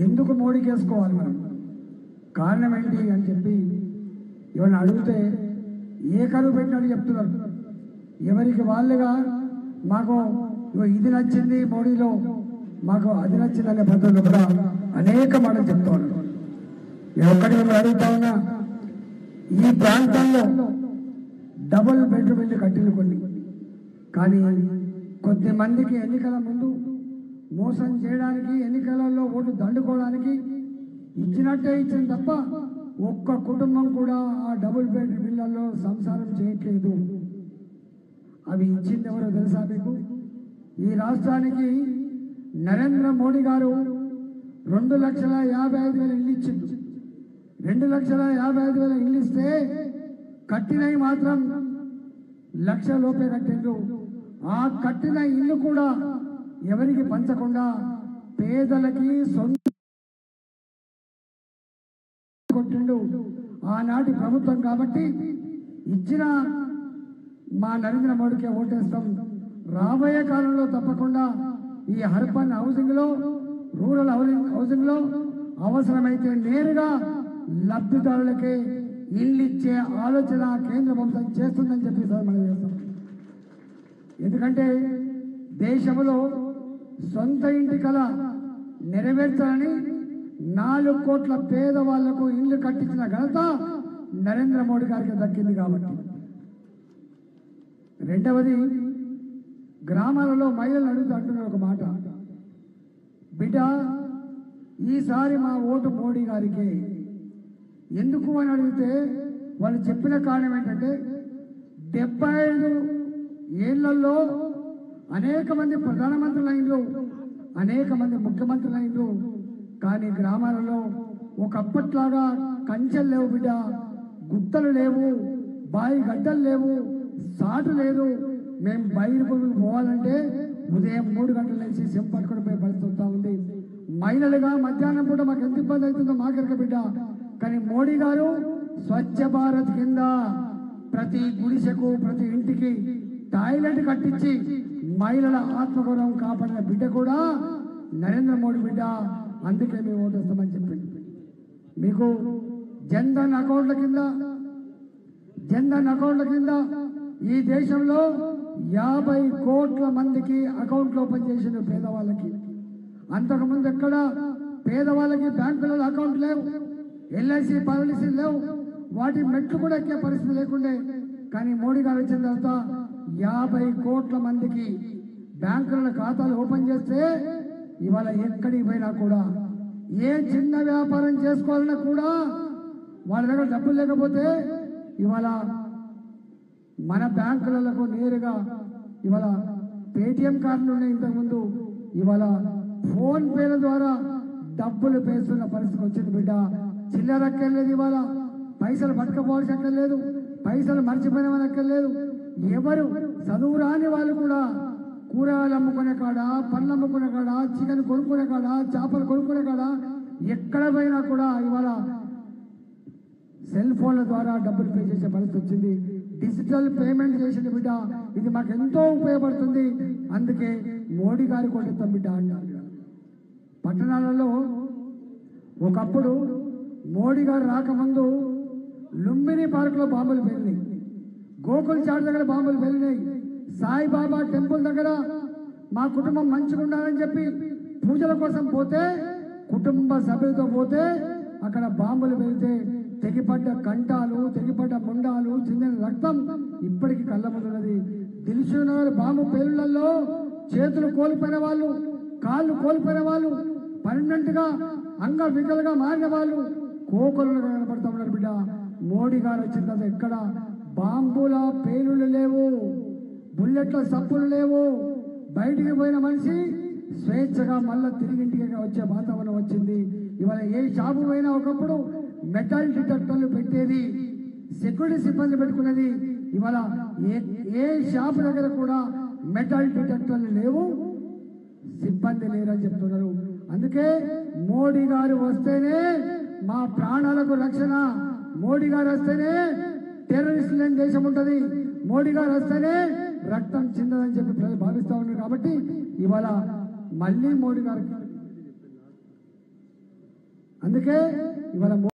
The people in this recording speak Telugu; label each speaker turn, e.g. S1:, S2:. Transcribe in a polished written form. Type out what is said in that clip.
S1: ఎందుకు మోడీకి వేసుకోవాలి మనం, కారణం ఏంటి అని చెప్పి ఎవరిని అడిగితే ఏ కరువు పెట్టినట్టు చెప్తున్నారు. ఎవరికి వాళ్ళుగా మాకు ఇది నచ్చింది మోడీలో, మాకు అది నచ్చింది అనే పద్ధతిలో కూడా అనేక మాటలు చెప్తా ఉన్నారు. ఒక్కటి మేము అడుగుతా ఉన్నా, ఈ ప్రాంతంలో డబుల్ బెడ్రూమ్ ఇల్లు కట్టిన కొన్ని, కానీ కొద్ది మందికి ఎన్నికల ముందు మోసం చేయడానికి, ఎన్నికలలో ఓటు దండుకోవడానికి ఇచ్చినట్టే ఇచ్చింది తప్ప ఒక్క కుటుంబం కూడా ఆ డబుల్ బెడ్రూమ్ ఇళ్లలో సంసారం చేయట్లేదు. అవి ఇచ్చింది ఎవరో తెలుసా మీకు? ఈ రాష్ట్రానికి నరేంద్ర మోడీ గారు 2,55,000 ఇల్లు ఇచ్చిండు. 2,55,000 ఇల్లు ఇస్తే కట్టినవి మాత్రం 1,00,000 లోపే కట్టిండ్రు. ఆ కట్టిన ఇల్లు కూడా ఎవరికి పంచకుండా పేదలకి సొంత కొట్టిండు ఆనాటి ప్రభుత్వం. కాబట్టి ఇచ్చిన మా నరేంద్ర మోడీకే ఓటేస్తాం. రాబోయే కాలంలో తప్పకుండా ఈ అర్బన్ హౌసింగ్ లో, రూరల్ హౌసింగ్ లో అవసరమైతే నేరుగా లబ్ధిదారులకే ఇల్లు ఇచ్చే ఆలోచన కేంద్ర ప్రభుత్వం చేస్తుందని చెప్పి మనం చేస్తాం. ఎందుకంటే దేశంలో సొంత ఇంటి కళ నెరవేర్చాలని 4 కోట్ల పేదవాళ్లకు ఇల్లు కట్టించిన ఘనత నరేంద్ర మోడీ గారికి దక్కింది. కాబట్టి రెండవది, గ్రామాలలో మహిళలు అడుగుతూ అంటున్నారు ఒక మాట, బిడ్డ ఈసారి మా ఓటు మోడీ గారికి. ఎందుకు అని అడిగితే వాళ్ళు చెప్పిన కారణం ఏంటంటే 75 ఏళ్లలో అనేక మంది ప్రధానమంత్రులు అయినరు, అనేక మంది ముఖ్యమంత్రులు అయినరు, కానీ గ్రామాలలో ఒకప్పట్లాగా కంచెలు లేవు బిడ్డ, గుట్టలు లేవు, బాయి గడ్డలు లేవు, సాటు లేదు. మేము బయలుకు పోవాలంటే ఉదయం 3 గంటల నుంచి సెంపు పట్టుకొని పోయి పరిస్థితి ఉంది. మహిళలుగా మధ్యాహ్నం పూట మాకు ఎంత ఇబ్బంది అవుతుందో మాకెరక బిడ్డ. కానీ మోడీ గారు స్వచ్ఛ భారత్ కింద ప్రతి గుడిసెకు, ప్రతి ఇంటికి టాయిలెట్ కట్టించి మహిళల ఆత్మగౌరవం కాపాడిన బిడ్డ కూడా నరేంద్ర మోడీ బిడ్డ. అందుకే మేము ఓటేస్తామని చెప్పింది. మీకు జన్ధన్ అకౌంట్ల కింద ఈ దేశంలో 50 కోట్ల మందికి అకౌంట్లు ఓపెన్ చేసిన పేదవాళ్ళకి. అంతకుముందు ఎక్కడ పేదవాళ్ళకి బ్యాంకులలో అకౌంట్ లేవు, ఎల్ఐసి పాలసీ లేవు, వాటి మెట్లు కూడా ఎక్కే పరిస్థితి లేకుండే. కానీ మోడీ గారు వచ్చిన తర్వాత 50 కోట్ల మందికి బ్యాంకుల ఖాతాలు ఓపెన్ చేస్తే ఇవాళ ఎక్కడికి పోయినా కూడా, ఏ చిన్న వ్యాపారం చేసుకోవాలన్నా కూడా వాళ్ళ దగ్గర డబ్బులు లేకపోతే ఇవాళ మన బ్యాంకులకు నేరుగా ఇవాళ పేటిఎం కార్డులు ఉన్నాయి. ఇంతకుముందు ఇవాళ ఫోన్ పేల ద్వారా డబ్బులు పేస్తున్న పరిస్థితి వచ్చింది బిడ్డ. చిల్లరక్కర్లేదు, ఇవాళ పైసలు పట్టుకపోవాల్సి అక్కర్లేదు, పైసలు మర్చిపోయిన అక్కర్లేదు. ఎవరు చదువు రాని వాళ్ళు కూడా కూరగాయలు అమ్ముకునే కాడ, పండ్లు అమ్ముకునే కాడ, చికెన్ కొనుక్కునే కాడ, చేపలు కొనుక్కునే కాడ ఎక్కడ పోయినా కూడా ఇవాళ సెల్ ఫోన్ల ద్వారా డబ్బులు పే చేసే పరిస్థితి వచ్చింది. డిజిటల్ పేమెంట్ చేసిన బిడ్డ, ఇది మాకు ఎంతో ఉపయోగపడుతుంది. అందుకే మోడీ గారి కొట్టేస్తాం బిడ్డ అంటారు. పట్టణాలలో ఒకప్పుడు మోడీ గారు రాకముందు లుంబిని పార్కులో బాంబులు పేలినాయి, గోకుల్ చాట్ దగ్గర బాంబులు పేలినాయి, సాయిబాబా టెంపుల్ దగ్గర మా కుటుంబం మంచిగా ఉండాలని చెప్పి పూజల కోసం పోతే, కుటుంబ సభ్యులతో పోతే అక్కడ బాంబులు పేలితే తెగిపడ్డ కంఠాలు, తెగిపడ్డ ముండాలు, చెందిన రక్తం ఇప్పటికీ కళ్ళ ముందున్నది. దిల్సుఖ్నగర్ బాంబు పేలుళ్లలో చేతులు కోల్పోయిన వాళ్ళు, కాళ్ళు కోల్పోయిన వాళ్ళు, పర్మనెంట్ గా అంగవికలుగా మారిన వాళ్ళు కోకొలను కనపడతా ఉన్నారు బిడ్డ. మోడీ గారు వచ్చిన తర్వాత ఎక్కడ బాంబుల పేలుళ్ళు లేవు, బుల్లెట్ల సప్పులు లేవు. బయటికి పోయిన మనిషి స్వేచ్ఛగా మళ్ళా తిరిగింటికి వచ్చే వాతావరణం వచ్చింది. ఇవాళ ఏ షాపు పోయినా ఒకప్పుడు మెటల్ డిటెక్టర్లు పెట్టేది, సెక్యూరిటీ సిబ్బంది పెట్టుకునేది. ఇవాళ ఏ షాపు దగ్గర కూడా మెటల్ డిటెక్టర్లు లేవు, సిబ్బంది లేరని చెప్తున్నారు. అందుకే మోడీ గారు వస్తేనే మా ప్రాణాలకు రక్షణ, మోడీ గారు వస్తేనే టెర్రరిస్ట్ లేని దేశం ఉంటుంది, మోడీ గారు వస్తేనే రక్తం చిందదని చెప్పి ప్రజలు భావిస్తూ ఉన్నారు. కాబట్టి ఇవాళ మళ్ళీ మోడీ గారికి అందుకే ఇవాళ